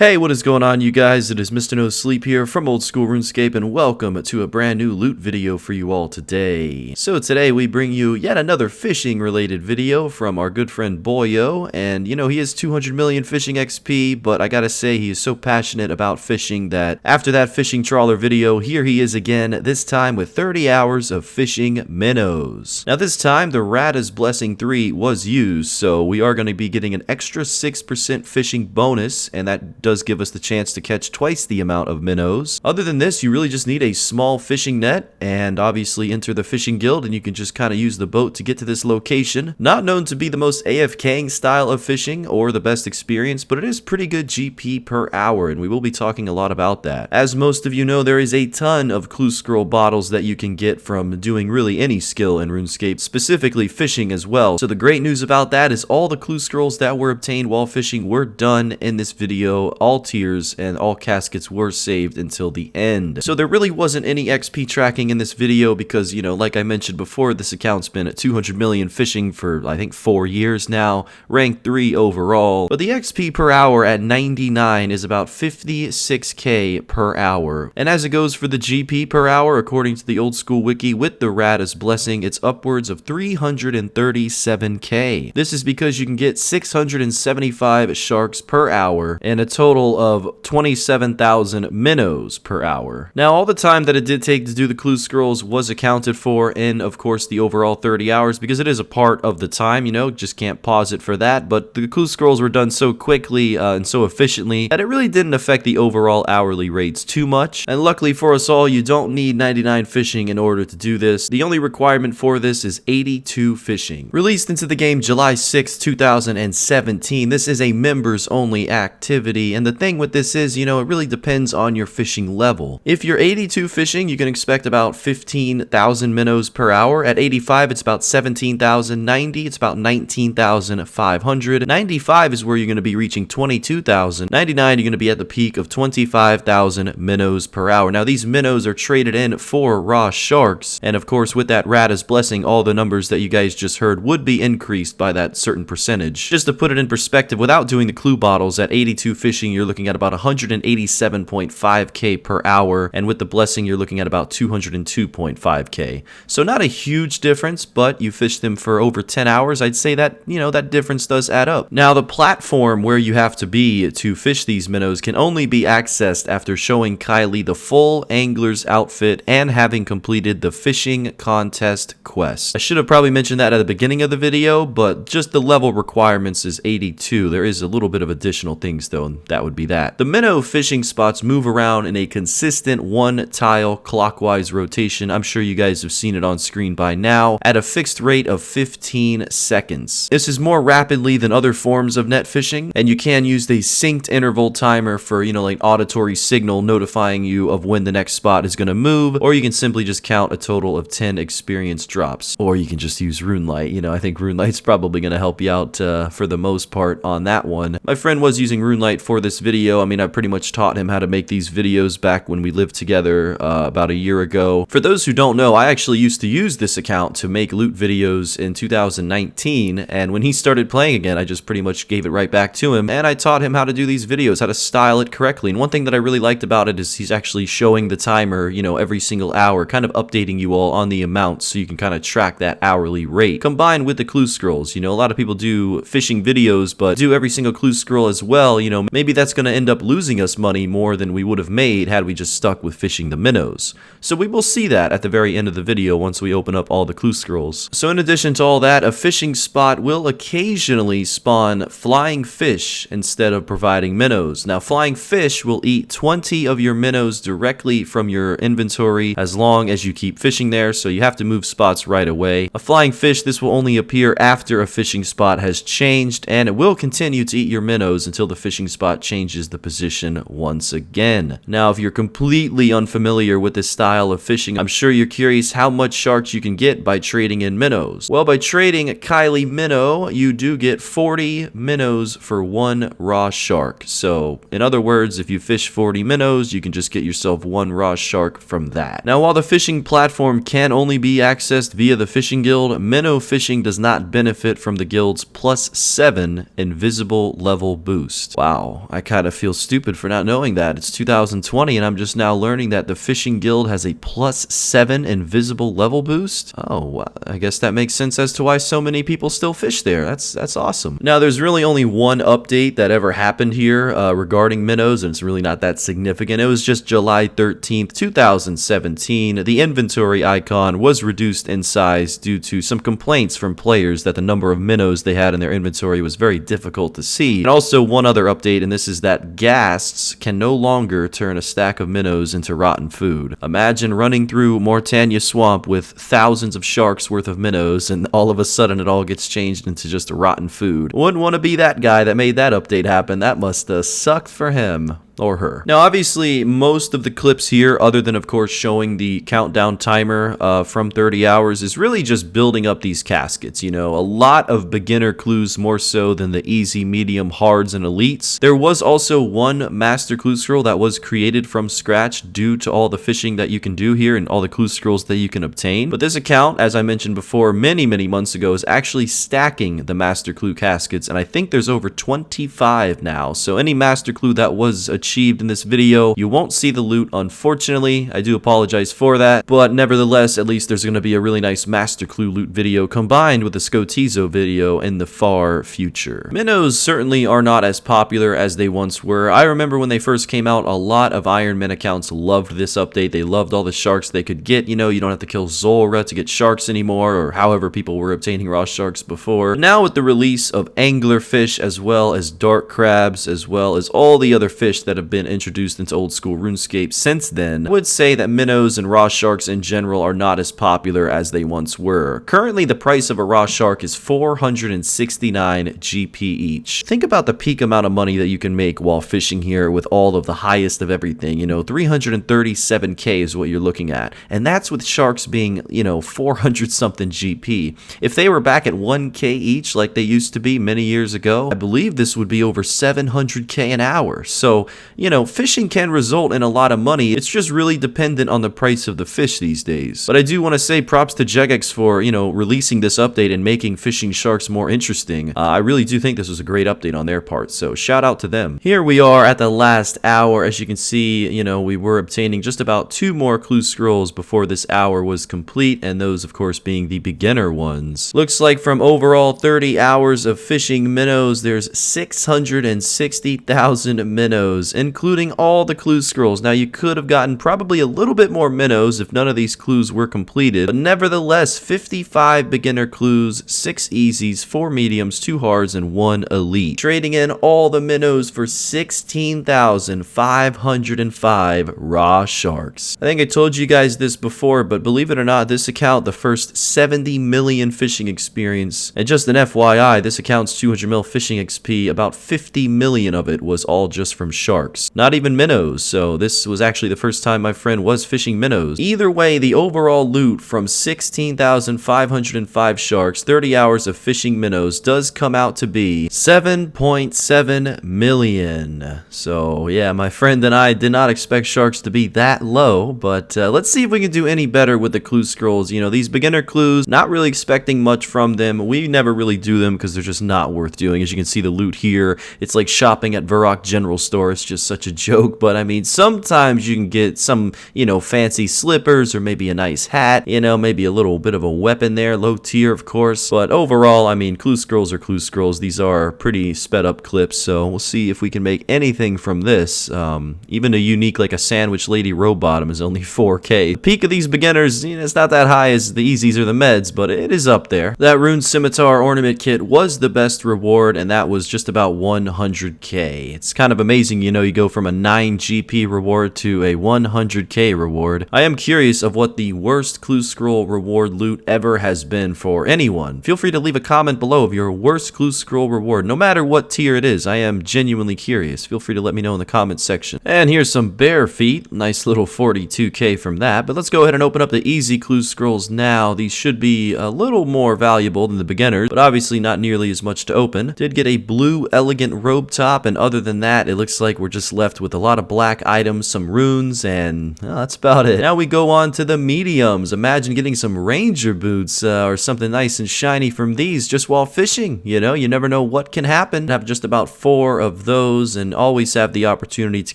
Hey, what is going on, you guys? It is Mr. No Sleep here from Old School RuneScape, and welcome to a brand new loot video for you all today. So today we bring you yet another fishing related video from our good friend Boyo, and you know, he has 200 million fishing XP, but I gotta say he is so passionate about fishing that after that fishing trawler video, here he is again, this time with 30 hours of fishing minnows. Now this time the Rada's Blessing 3 was used, so we are going to be getting an extra 6% fishing bonus, and that does give us the chance to catch twice the amount of minnows. Other than this, you really just need a small fishing net and obviously enter the fishing guild, and you can just kind of use the boat to get to this location. Not known to be the most AFKing style of fishing or the best experience, but it is pretty good GP per hour, and we will be talking a lot about that. As most of you know, there is a ton of clue scroll bottles that you can get from doing really any skill in RuneScape, specifically fishing as well. So the great news about that is all the clue scrolls that were obtained while fishing were done in this video. All tiers and all caskets were saved until the end. So there really wasn't any XP tracking in this video because, you know, like I mentioned before, this account's been at 200 million fishing for I think 4 years now, rank 3 overall. But the XP per hour at 99 is about 56k per hour. And as it goes for the GP per hour, according to the Old School Wiki, with the Rada's Blessing, it's upwards of 337k. This is because you can get 675 sharks per hour and a total of 27,000 minnows per hour. Now, all the time that it did take to do the clue scrolls was accounted for in, of course, the overall 30 hours because it is a part of the time, you know, just can't pause it for that. But the clue scrolls were done so quickly and so efficiently that it really didn't affect the overall hourly rates too much. And luckily for us all, you don't need 99 fishing in order to do this. The only requirement for this is 82 fishing. Released into the game July 6, 2017, this is a members only activity, and the thing with this is, you know, it really depends on your fishing level. If you're 82 fishing, you can expect about 15,000 minnows per hour. At 85, it's about 17,000. 90, it's about 19,500. 95 is where you're going to be reaching 22,000. 99, you're going to be at the peak of 25,000 minnows per hour. Now, these minnows are traded in for raw sharks, and of course, with that Rada's Blessing, all the numbers that you guys just heard would be increased by that certain percentage. Just to put it in perspective, without doing the clue bottles, at 82 fishing, you're looking at about 187.5k per hour, and with the Blessing, you're looking at about 202.5k. So not a huge difference, but you fish them for over 10 hours. I'd say that, you know, that difference does add up. Now, the platform where you have to be to fish these minnows can only be accessed after showing Kylie the full angler's outfit and having completed the fishing contest quest. I should have probably mentioned that at the beginning of the video, but just the level requirements is 82. There is a little bit of additional things though, and that would be that. The minnow fishing spots move around in a consistent one tile clockwise rotation. I'm sure you guys have seen it on screen by now, at a fixed rate of 15 seconds. This is more rapidly than other forms of net fishing, and you can use the synced interval timer for, you know, like auditory signal notifying you of when the next spot is going to move, or you can simply just count a total of 10 experience drops, or you can just use RuneLite. You know, I think RuneLite's probably going to help you out for the most part on that one. My friend was using RuneLite for this video. I mean, I pretty much taught him how to make these videos back when we lived together about a year ago. For those who don't know, I actually used to use this account to make loot videos in 2019, and when he started playing again, I just pretty much gave it right back to him, and I taught him how to do these videos, how to style it correctly. And one thing that I really liked about it is he's actually showing the timer, you know, every single hour, kind of updating you all on the amounts so you can kind of track that hourly rate, combined with the clue scrolls. You know, a lot of people do fishing videos, but do every single clue scroll as well. You know, maybe that's going to end up losing us money more than we would have made had we just stuck with fishing the minnows. So we will see that at the very end of the video once we open up all the clue scrolls. So in addition to all that, a fishing spot will occasionally spawn flying fish instead of providing minnows. Now, flying fish will eat 20 of your minnows directly from your inventory as long as you keep fishing there, so you have to move spots right away. A flying fish, this will only appear after a fishing spot has changed, and it will continue to eat your minnows until the fishing spot changes the position once again. Now, if you're completely unfamiliar with this style of fishing, I'm sure you're curious how much sharks you can get by trading in minnows. Well, by trading Kylie minnow, you do get 40 minnows for one raw shark. So, in other words, if you fish 40 minnows, you can just get yourself one raw shark from that. Now, while the fishing platform can only be accessed via the fishing guild, minnow fishing does not benefit from the guild's +7 invisible level boost. Wow. I kind of feel stupid for not knowing that. It's 2020 and I'm just now learning that the Fishing Guild has a +7 invisible level boost. Oh, well, I guess that makes sense as to why so many people still fish there. That's awesome. Now, there's really only one update that ever happened here regarding Minnows, and it's really not that significant. It was just July 13th, 2017. The inventory icon was reduced in size due to some complaints from players that the number of minnows they had in their inventory was very difficult to see. And also one other update, and this is that ghasts can no longer turn a stack of minnows into rotten food. Imagine running through Mortania Swamp with thousands of sharks worth of minnows, and all of a sudden it all gets changed into just rotten food. Wouldn't want to be that guy that made that update happen. That must have sucked for him. Or her. Now, obviously, most of the clips here, other than, of course, showing the countdown timer from 30 hours, is really just building up these caskets. You know, a lot of beginner clues more so than the easy, medium, hards, and elites. There was also one master clue scroll that was created from scratch due to all the fishing that you can do here and all the clue scrolls that you can obtain. But this account, as I mentioned before, many months ago, is actually stacking the master clue caskets, and I think there's over 25 now. So any master clue that was achieved in this video, you won't see the loot, unfortunately. I do apologize for that, but nevertheless, at least there's going to be a really nice master clue loot video combined with the Scotizo video in the far future. Minnows certainly are not as popular as they once were. I remember when they first came out, a lot of Ironman accounts loved this update. They loved all the sharks they could get. You know, you don't have to kill Zora to get sharks anymore, or however people were obtaining raw sharks before. Now with the release of anglerfish, as well as dark crabs, as well as all the other fish that have been introduced into old school RuneScape since then, I would say that minnows and raw sharks in general are not as popular as they once were. Currently, the price of a raw shark is 469 GP each. Think about the peak amount of money that you can make while fishing here with all of the highest of everything. You know, 337k is what you're looking at, and that's with sharks being, you know, 400 something GP. If they were back at 1k each like they used to be many years ago, I believe this would be over 700k an hour. So, you know, fishing can result in a lot of money. It's just really dependent on the price of the fish these days. But I do want to say props to Jegex for, you know, releasing this update and making fishing sharks more interesting. I really do think this was a great update on their part, so shout out to them. Here we are at the last hour. As you can see, you know, we were obtaining just about 2 more clue scrolls before this hour was complete, and those, of course, being the beginner ones. Looks like from overall 30 hours of fishing minnows, there's 660,000 minnows, including all the clue scrolls. Now, you could have gotten probably a little bit more minnows if none of these clues were completed, but nevertheless, 55 beginner clues, 6 easies, 4 mediums, 2 hards, and 1 elite. Trading in all the minnows for 16,505 raw sharks. I think I told you guys this before, but believe it or not, this account, the first 70 million fishing experience, and just an FYI, this account's 200 mil fishing XP, about 50 million of it was all just from sharks. Not even minnows, so this was actually the first time my friend was fishing minnows. Either way, the overall loot from 16,505 sharks, 30 hours of fishing minnows, does come out to be 7.7 million. So yeah, my friend and I did not expect sharks to be that low, but let's see if we can do any better with the clue scrolls. You know, these beginner clues, not really expecting much from them. We never really do them because they're just not worth doing. As you can see, the loot here, it's like shopping at Varrock General Store. It's just such a joke, but I mean, sometimes you can get some, you know, fancy slippers or maybe a nice hat, you know, maybe a little bit of a weapon there, low tier, of course. But overall, I mean, clue scrolls are clue scrolls. These are pretty sped up clips, so we'll see if we can make anything from this. Even a unique, like a sandwich lady row bottom is only 4k. The peak of these beginners, you know, it's not that high as the easies or the meds, but it is up there. That rune scimitar ornament kit was the best reward, and that was just about 100k. It's kind of amazing, you know, you go from a 9 GP reward to a 100k reward. I am curious of what the worst clue scroll reward loot ever has been for anyone. Feel free to leave a comment below of your worst clue scroll reward, no matter what tier it is. I am genuinely curious. Feel free to let me know in the comments section. And here's some bare feet. Nice little 42k from that. But let's go ahead and open up the easy clue scrolls now. These should be a little more valuable than the beginners, but obviously not nearly as much to open. Did get a blue elegant robe top, and other than that, it looks like we're just left with a lot of black items, some runes, and that's about it. Now we go on to the mediums. Imagine getting some ranger boots or something nice and shiny from these just while fishing. You know, you never know what can happen. I have just about 4 of those, and always have the opportunity to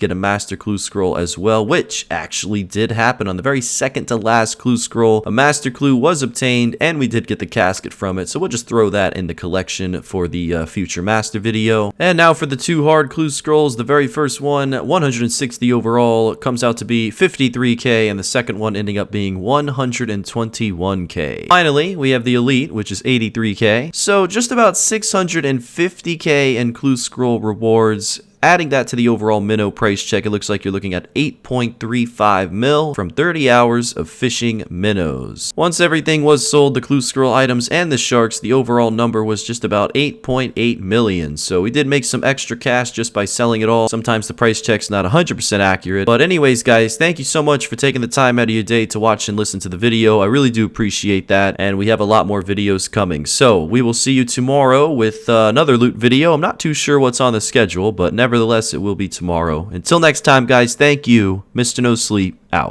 get a master clue scroll as well, which actually did happen on the very second to last clue scroll. A master clue was obtained, and we did get the casket from it, so we'll just throw that in the collection for the future master video. And now for the 2 hard clue scrolls. The very first one, 160 overall, comes out to be 53k, and the second one ending up being 121k. Finally, we have the elite, which is 83k, so just about 650k in clue scroll rewards. Adding that to the overall minnow price check, it looks like you're looking at 8.35 mil from 30 hours of fishing minnows. Once everything was sold, the clue scroll items and the sharks, the overall number was just about 8.8 million. So we did make some extra cash just by selling it all. Sometimes the price check's not 100% accurate. But anyways, guys, thank you so much for taking the time out of your day to watch and listen to the video. I really do appreciate that. And we have a lot more videos coming. So we will see you tomorrow with another loot video. I'm not too sure what's on the schedule, but nevertheless, it will be tomorrow. Until next time, guys, thank you. Mr. No Sleep, out.